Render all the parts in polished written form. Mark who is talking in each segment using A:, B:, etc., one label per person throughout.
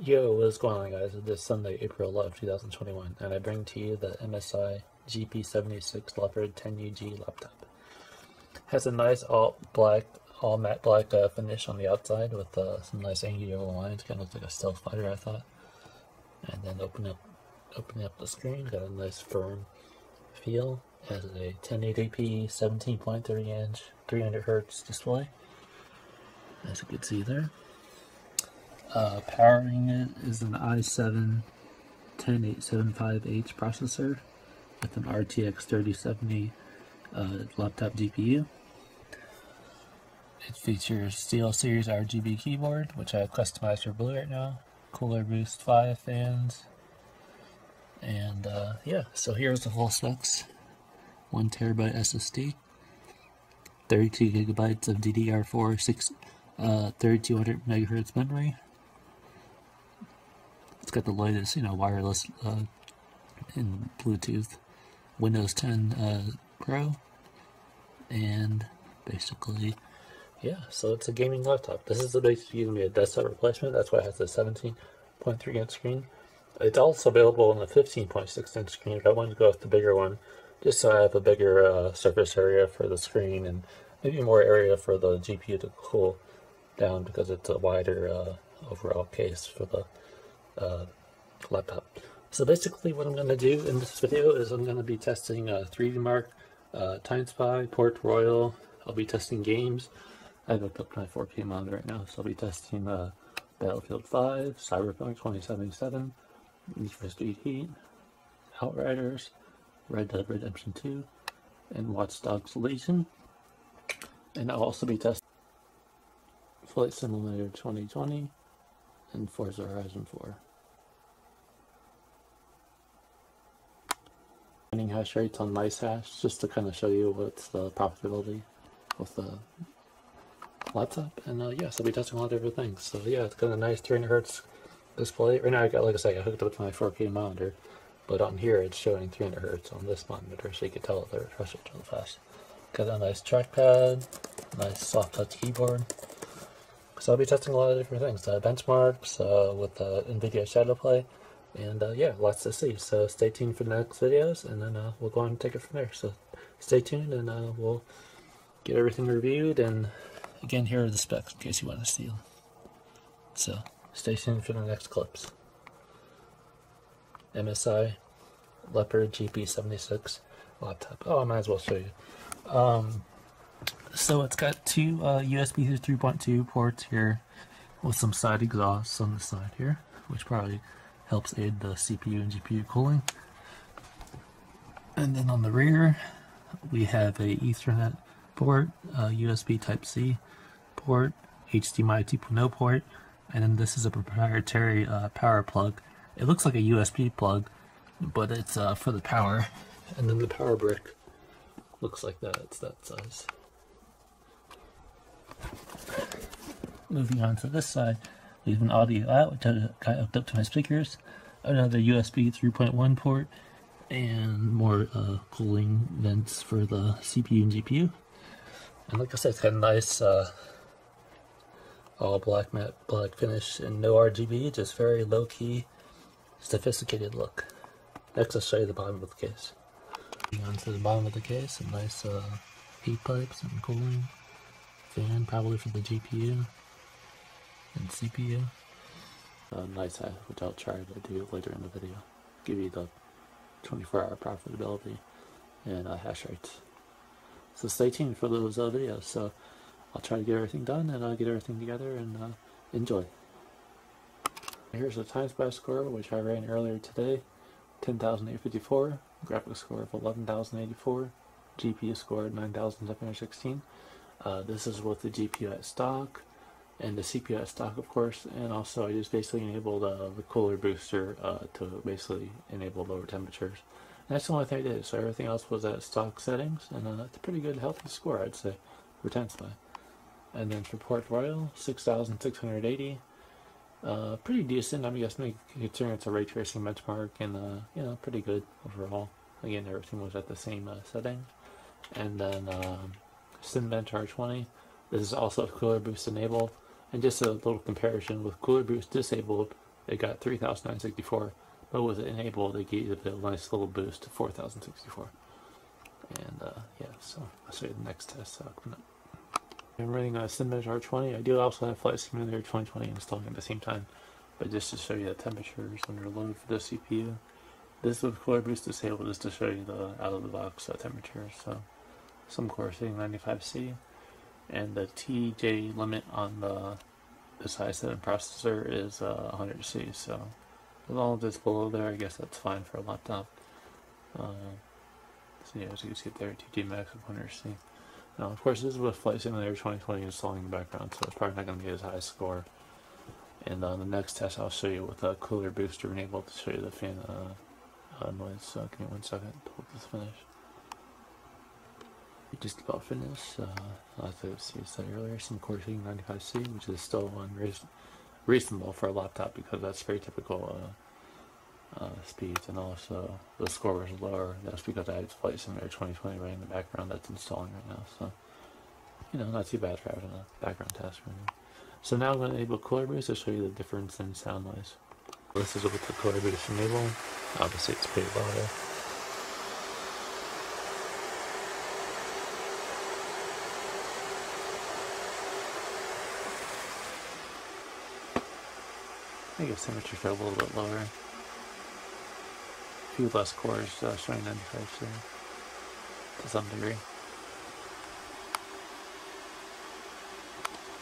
A: Yo, what's going on, guys? It is Sunday, April 11th, 2021, and I bring to you the MSI GP76 Leopard 10UG laptop. Has a nice all matte black finish on the outside with some nice angular lines. Kind of looks like a stealth fighter, I thought. And then opening up the screen, got a nice firm feel. Has a 1080p 17.3 inch 300Hz display, as you can see there. Powering it is an i7 10875H processor with an RTX 3070 laptop GPU. It features SteelSeries RGB keyboard, which I have customized for blue right now, Cooler Boost 5 fans, and yeah, so here's the full specs. 1TB SSD, 32GB of DDR4 3200 MHz memory. It's got the latest, wireless and Bluetooth, Windows 10 Pro, and basically, yeah, so it's a gaming laptop. This is basically going to be a desktop replacement. That's why it has the 17.3 inch screen. It's also available on the 15.6 inch screen, but I wanted to go with the bigger one, just so I have a bigger surface area for the screen and maybe more area for the GPU to cool down, because it's a wider overall case for the laptop. So basically what I'm going to do in this video is I'm going to be testing 3D Mark, Time Spy, Port Royal. I'll be testing games. I've hooked up my 4K monitor right now, so I'll be testing Battlefield 5, Cyberpunk 2077, Need for Speed Heat, Outriders, Red Dead Redemption 2, and Watch Dogs Legion. And I'll also be testing Flight Simulator 2020 and Forza Horizon 4. Running hash rates on NiceHash, just to kind of show you what's the profitability with the laptop. And yeah, so I'll be testing a lot of different things. So yeah, it's got a nice 300Hz display. Right now I got, like I said, I hooked up to my 4K monitor, but on here it's showing 300Hz on this monitor, so you can tell the refresh rate's really fast. Got a nice trackpad, nice soft touch keyboard. So I'll be testing a lot of different things, benchmarks with NVIDIA Shadowplay, and yeah, lots to see. So stay tuned for the next videos, and then we'll go on and take it from there. So stay tuned, and we'll get everything reviewed. And again, here are the specs in case you want to see them. So stay tuned for the next clips. MSI Leopard GP76 laptop. Oh, I might as well show you. So it's got two USB 3.2 ports here with some side exhausts on the side here, which probably helps aid the CPU and GPU cooling. And then on the rear, we have a Ethernet port, USB Type-C port, HDMI 2.0 port, and then this is a proprietary power plug. It looks like a USB plug, but it's for the power. And then the power brick looks like that. It's that size. Moving on to this side, we have an audio out, which I got hooked up to my speakers, another USB 3.1 port, and more cooling vents for the CPU and GPU. And like I said, it's got a nice all black matte black finish and no RGB, just very low key, sophisticated look. Next, I'll show you the bottom of the case. Moving on to the bottom of the case, some nice heat pipes and cooling fan, probably for the GPU and CPU. NiceHash, which I'll try to do later in the video. Give you the 24-hour profitability and hash rates. So stay tuned for those videos. So I'll try to get everything done, and I'll get everything together, and enjoy. Here's the Time Spy score, which I ran earlier today. 10,854, graphics score of 11,084, GPU score 9,716. This is with the GPU at stock and the CPU at stock, of course, and also I just basically enabled the cooler booster to basically enable lower temperatures. And that's the only thing I did, so everything else was at stock settings, and that's a pretty good healthy score, I'd say, for Time Spy. And then for Port Royal, 6,680. Pretty decent, I'm guessing, considering it's a ray tracing benchmark, and pretty good overall. Again, everything was at the same setting. And then Cinnamon R20. This is also Cooler Boost enabled. And just a little comparison with Cooler Boost disabled, it got 3,964, but with it enabled, it gave it a nice little boost to 4,064. And yeah, so I'll show you the next test coming up. I'm running a Simulator R20. I do also have Flight Simulator 2020 installing at the same time, but just to show you the temperatures under load for the CPU. This with Cooler Boost disabled just to show you the out-of-the-box temperatures. So some cores hitting 95C, and the TJ limit on the i7 processor is 100C. So with all of this below there, I guess that's fine for a laptop. So yeah, as you can see there, TJ max of 100C. Now, of course, this is with Flight Simulator 2020 installing in the background, so it's probably not going to be as high a score. And on the next test, I'll show you with a Cooler Booster enabled to show you the fan noise. So give me 1 second to let this finish. Just about finished. As I said earlier, some cores hitting 95C, which is still reasonable for a laptop because that's very typical speeds. And also the score was lower. That's because I had Flight Simulator 2020 running in the background that's installing right now. So, you know, not too bad for having a background test running. So now I'm going to enable Cooler Boost to show you the difference in sound noise. This is with the Cooler Boost enabled. Obviously it's pretty low there. I guess temperatures are a little bit lower. A few less cores showing 95 to some degree.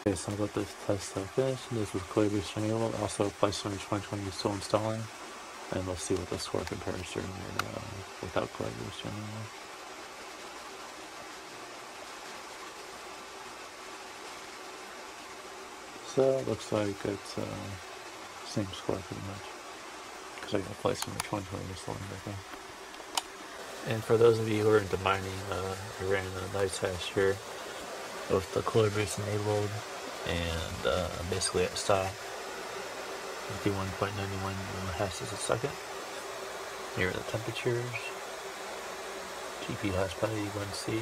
A: Okay, so I'll let this test finish. This was Cooler Boost enabled. Also, Flight Simulator 2020 is still installing. And we'll see what the score compares to without Cooler Boost enabled. So it looks like it's same score pretty much, because I got Flight Simulator 2020 installing right now. And for those of you who are into mining, I ran a NiceHash here with the Cooler Boost enabled, and basically at stop 51.91 hashes a second. Here are the temperatures, GP hash power 1C,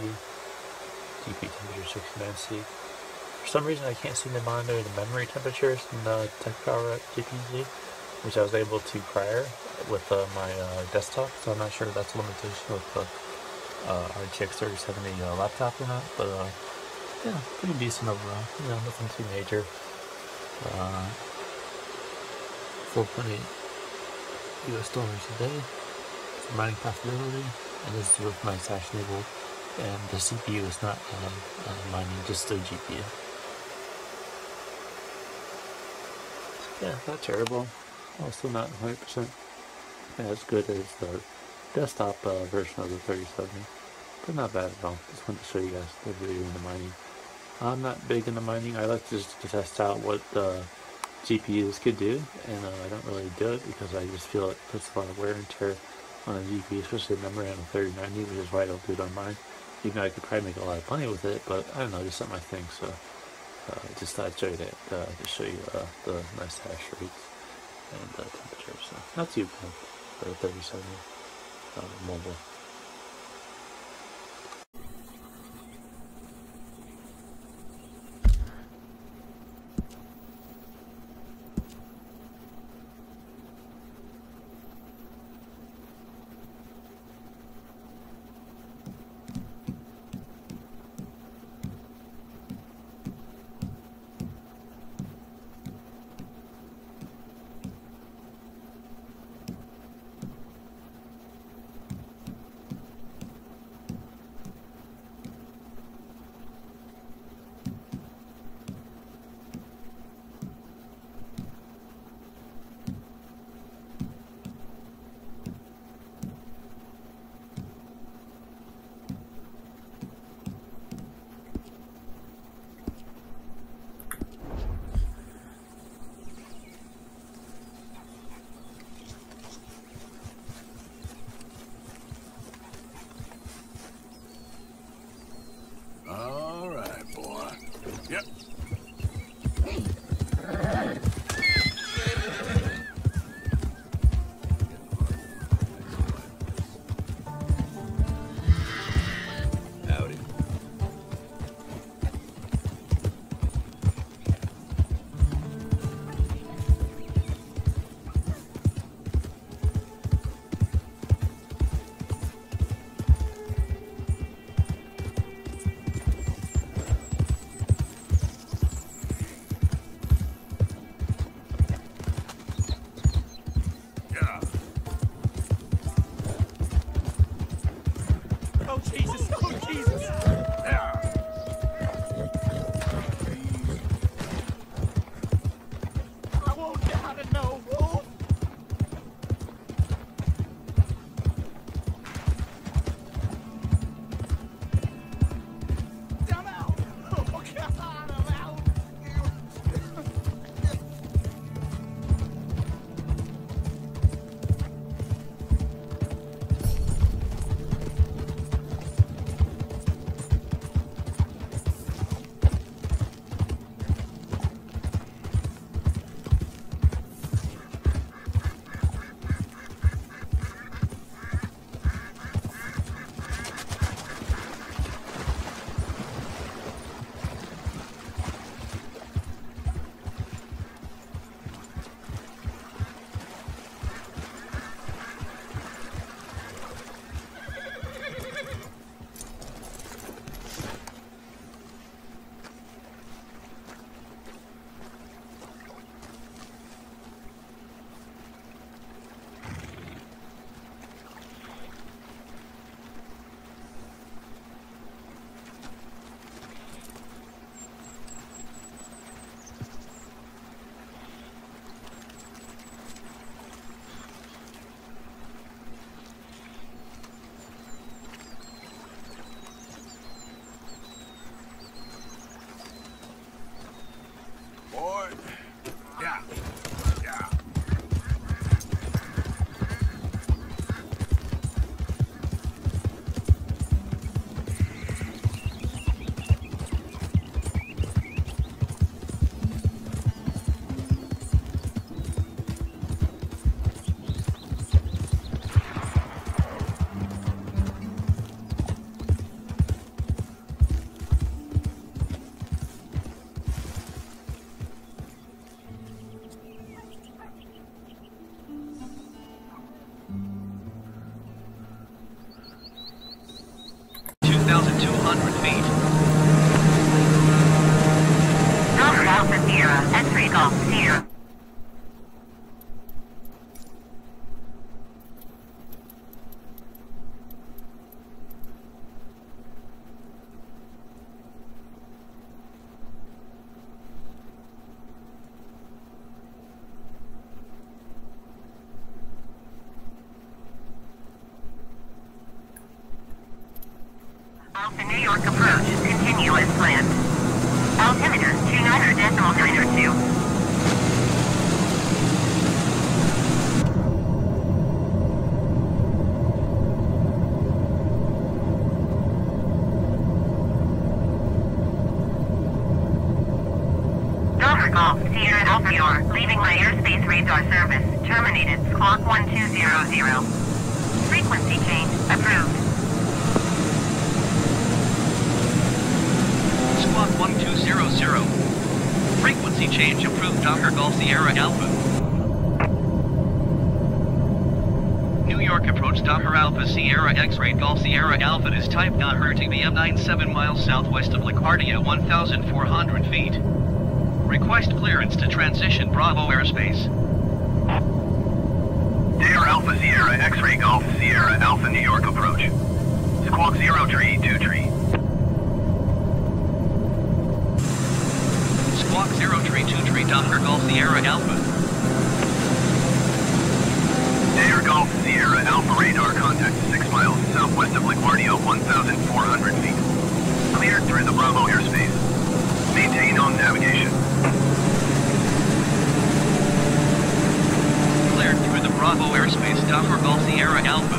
A: GP temperature 69C. For some reason I can't seem to monitor the memory temperatures in the tech power at GPG, which I was able to prior with my desktop, so I'm not sure if that's a limitation with the RTX 3070 laptop or not, but yeah, pretty decent overall, you know, nothing too major. 4.8 US dollars a day for mining profitability, and this is with NiceHash enabled, and the CPU is not mining, just the GPU. Yeah, not terrible. Also not 100% as good as the desktop version of the 3070, but not bad at all. Just wanted to show you guys the video into mining. I'm not big into mining. I like to test out what the GPUs could do, and I don't really do it because I just feel it puts a lot of wear and tear on a GPU, especially the memory on a 3090, which is why I don't do it on mine. Even though I could probably make a lot of money with it, but I don't know, just not my thing. So just thought I'd show you that to show you the NiceHash rates and temperatures. So not too bad for a 3070 mobile.
B: No, move! I'm out! Oh, God, I'm out! Boy. Yeah. Yeah.
C: Alpha Sierra, X-ray Golf Sierra. Alpha New York approach, continue as planned. Altimeter 29.902. Golf Sierra Alpha York, leaving my airspace radar service, terminated, clock 1200. Frequency change, approved.
D: Squawk 1200. Frequency change approved. Docker Golf Sierra Alpha. New York approach Docker Alpha Sierra X-ray Golf Sierra Alpha is type Docker TBM 97 miles southwest of LaGuardia 1,400 feet. Request clearance to transition Bravo airspace.
E: Dare Alpha Sierra X-ray Golf Sierra Alpha New York approach. Squawk 0 tree 2 tree.
D: Squawk 0 tree 2 tree Docker Golf Sierra Alpha.
E: Dare Golf Sierra Alpha radar contact 6 miles southwest of LaGuardia 1,400 feet. Cleared through the Bravo airspace. Maintain on navigation.
D: Cleared through the Bravo airspace. Docker Golf Sierra Alpha.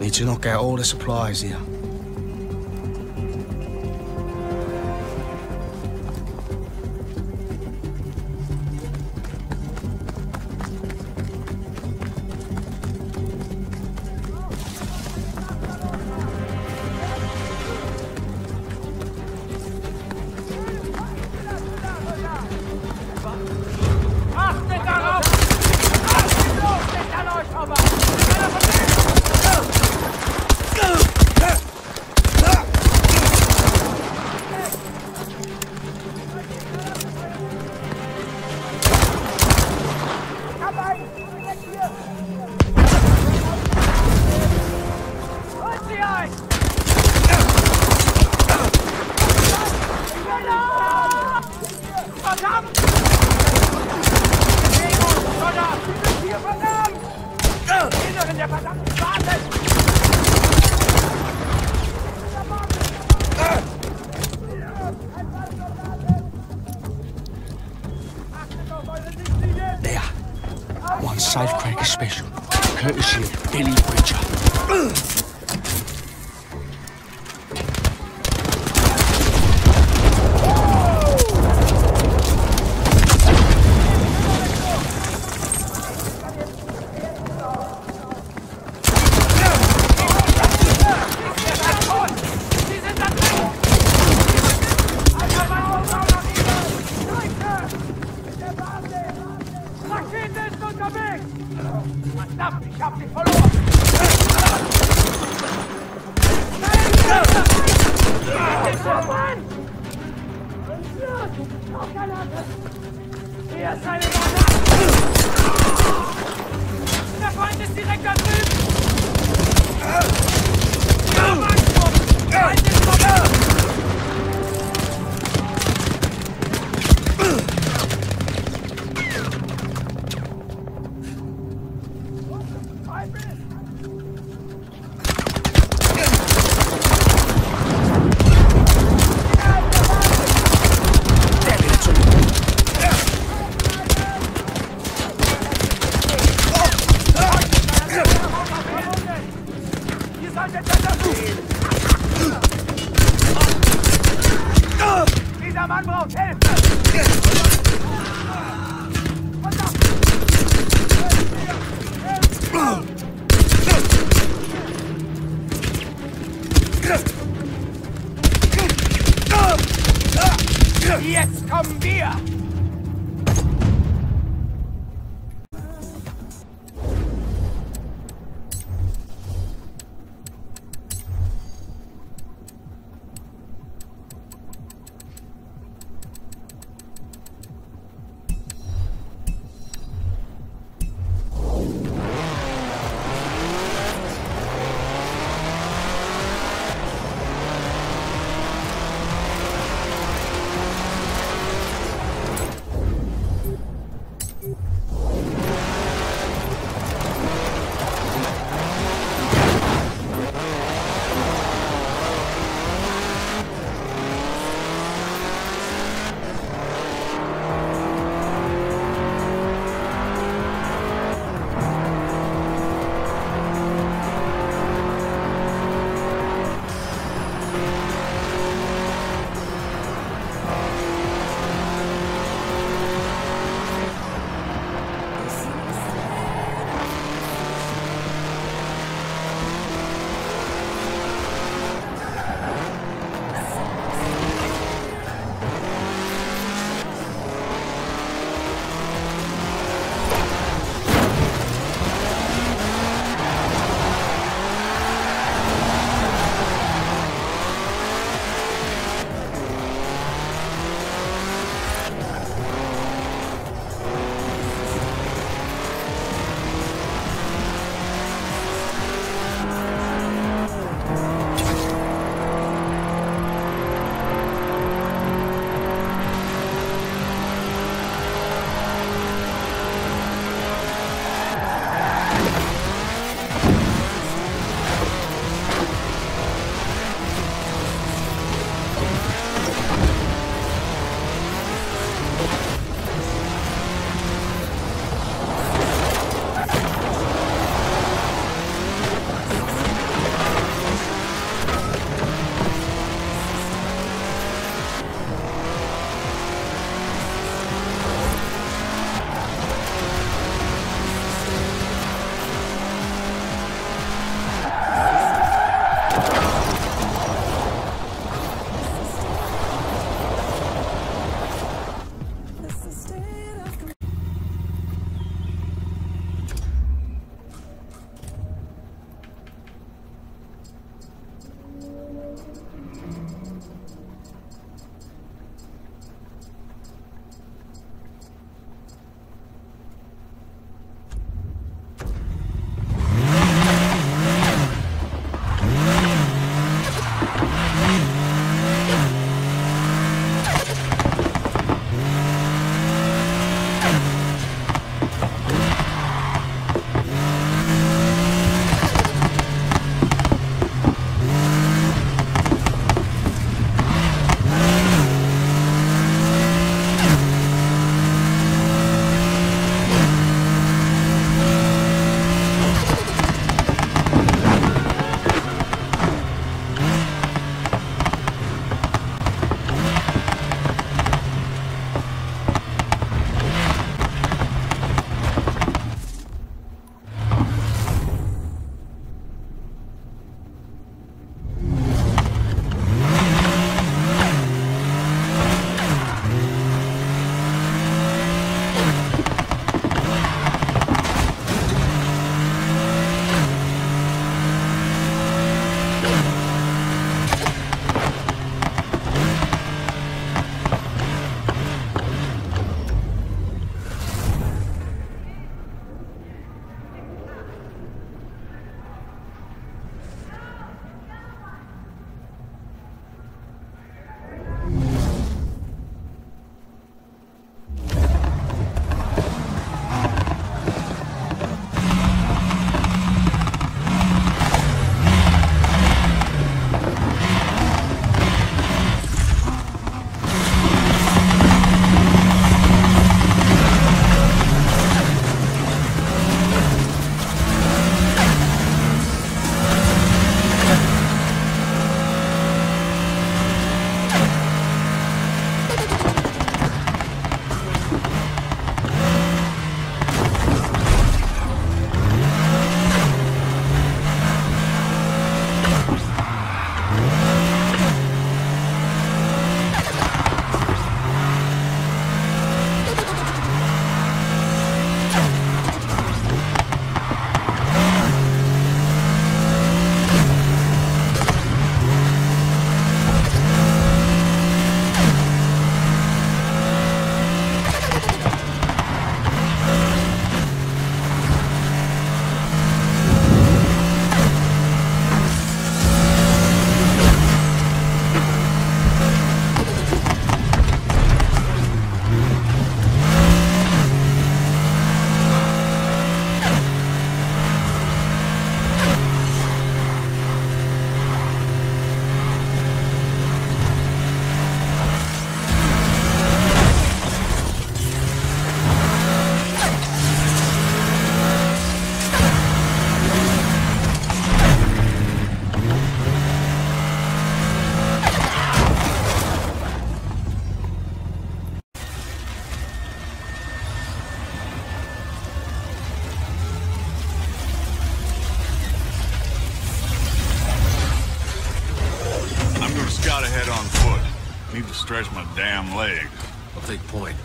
F: Need to knock out all the supplies here.
B: Achtet darauf! Nicht an euch vorbei! Holt sie ein! Verdammt! Verdammt! Hier, verdammt! Inneren der verdammten Basis!
F: There. One safecracker special. Courtesy of Billy Bridger.
B: Rakete ist unterwegs! Verdammt, ich hab sie verloren! Hier ist eine Granate! Der Feind ist direkt da drüben! Ja, Maximum! Feind ist verloren! Ihr solltet besser tun! Dieser Mann braucht Hilfe! Jetzt kommen wir!
G: Need to stretch my damn legs.
H: I'll take point.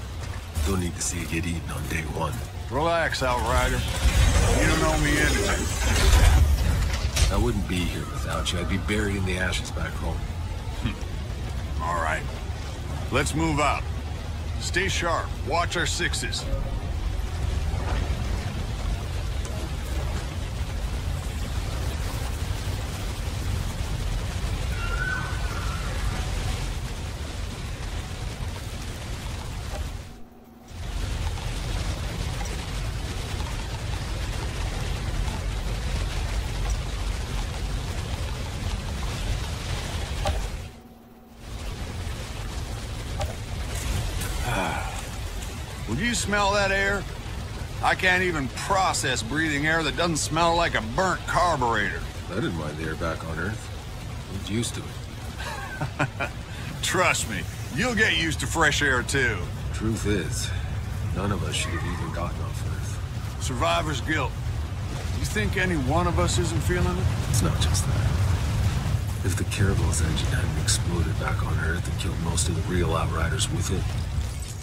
H: Don't need to see you get eaten on day one.
G: Relax, Outrider. You don't owe me anything.
H: I wouldn't be here without you. I'd be buried in the ashes back home.
G: All right. Let's move out. Stay sharp. Watch our sixes. Would you smell that air? I can't even process breathing air that doesn't smell like a burnt carburetor.
H: I didn't mind the air back on Earth. I was used to it.
G: Trust me, you'll get used to fresh air too.
H: Truth is, none of us should have even gotten off Earth.
G: Survivor's guilt. You think any one of us isn't feeling it?
H: It's not just that. If the Caravel's engine hadn't exploded back on Earth and killed most of the real Outriders with it,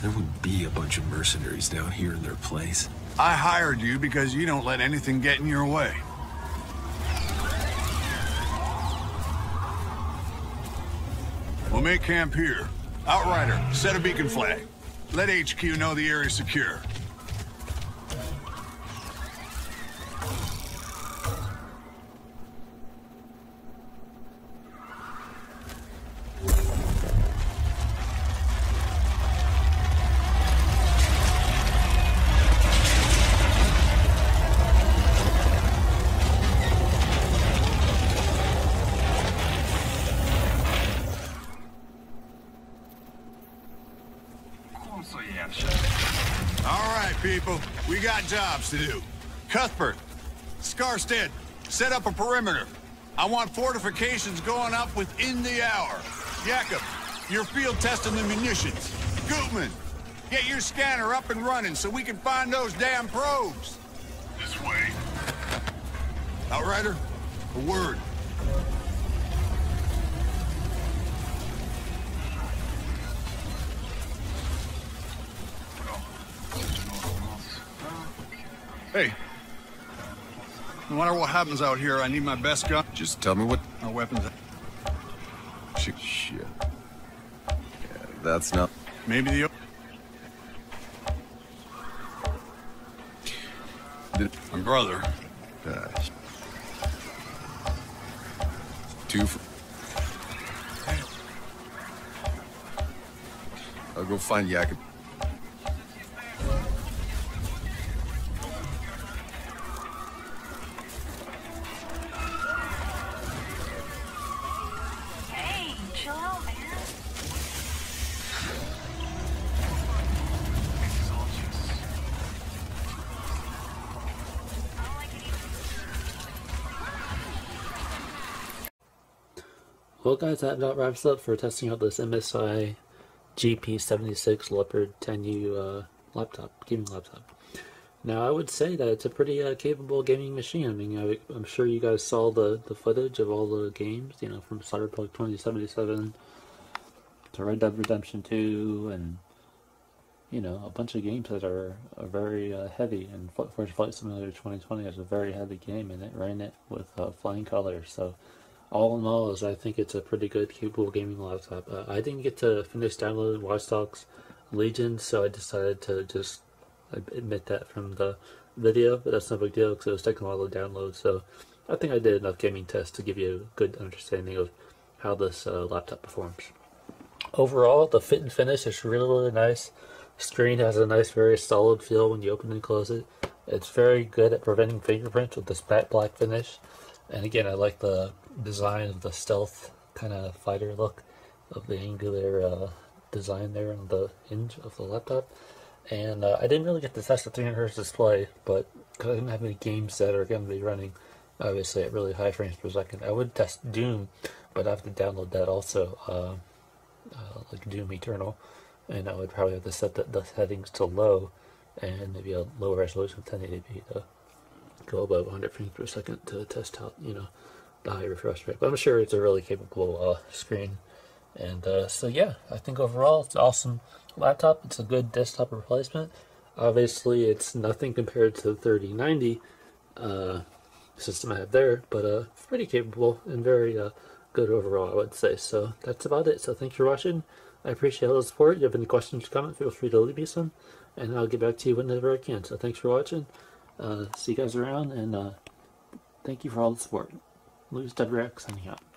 H: there wouldn't be a bunch of mercenaries down here in their place.
G: I hired you because you don't let anything get in your way. We'll make camp here. Outrider, set a beacon flag. Let HQ know the area's secure. All right, people. We got jobs to do. Cuthbert, Scarstead, set up a perimeter. I want fortifications going up within the hour. Jakob, you're field testing the munitions. Gutman, get your scanner up and running so we can find those damn probes.
E: This way.
G: Outrider, a word. Hey, no matter what happens out here, I need my best gun.
H: Just tell me what...
G: Our weapons.
H: Shit. Yeah, that's not...
G: Maybe the... My brother.
H: Two for... I'll go find Jakob.
C: Hey, chill out, man.
A: Well guys, that about wraps up for testing out this MSI GP76 Leopard 10U gaming laptop. Now I would say that it's a pretty capable gaming machine. I mean, I'm sure you guys saw the footage of all the games, you know, from Cyberpunk 2077 to Red Dead Redemption 2, and you know, a bunch of games that are very heavy. And Forza Flight Simulator 2020 has a very heavy game in it, ran it with flying colors. So all in all, I think it's a pretty good, capable gaming laptop. I didn't get to finish downloading Watch Dogs Legion, so I decided to just admit that from the video, but that's no big deal because it was taking a while to download. So I think I did enough gaming tests to give you a good understanding of how this laptop performs. Overall, the fit and finish is really, really nice. Screen has a nice, very solid feel when you open and close it. It's very good at preventing fingerprints with this matte black finish. And again, I like the design of the stealth kind of fighter look of the angular design there on the hinge of the laptop. And I didn't really get to test the 300Hz display, but because I didn't have any games that are going to be running, obviously, at really high frames per second. I would test Doom, but I have to download that also, like Doom Eternal. And I would probably have to set the settings to low, and maybe a lower resolution of 1080p to go above 100 frames per second to test out, you know, the high refresh rate. But I'm sure it's a really capable screen. And so yeah, I think overall it's an awesome laptop. It's a good desktop replacement. Obviously, it's nothing compared to the 3090 system I have there, but pretty capable and very good overall, I would say. So that's about it. So thanks for watching. I appreciate all the support. If you have any questions or comments, feel free to leave me some, and I'll get back to you whenever I can. So thanks for watching. See you guys around, and thank you for all the support. LuisWX signing out.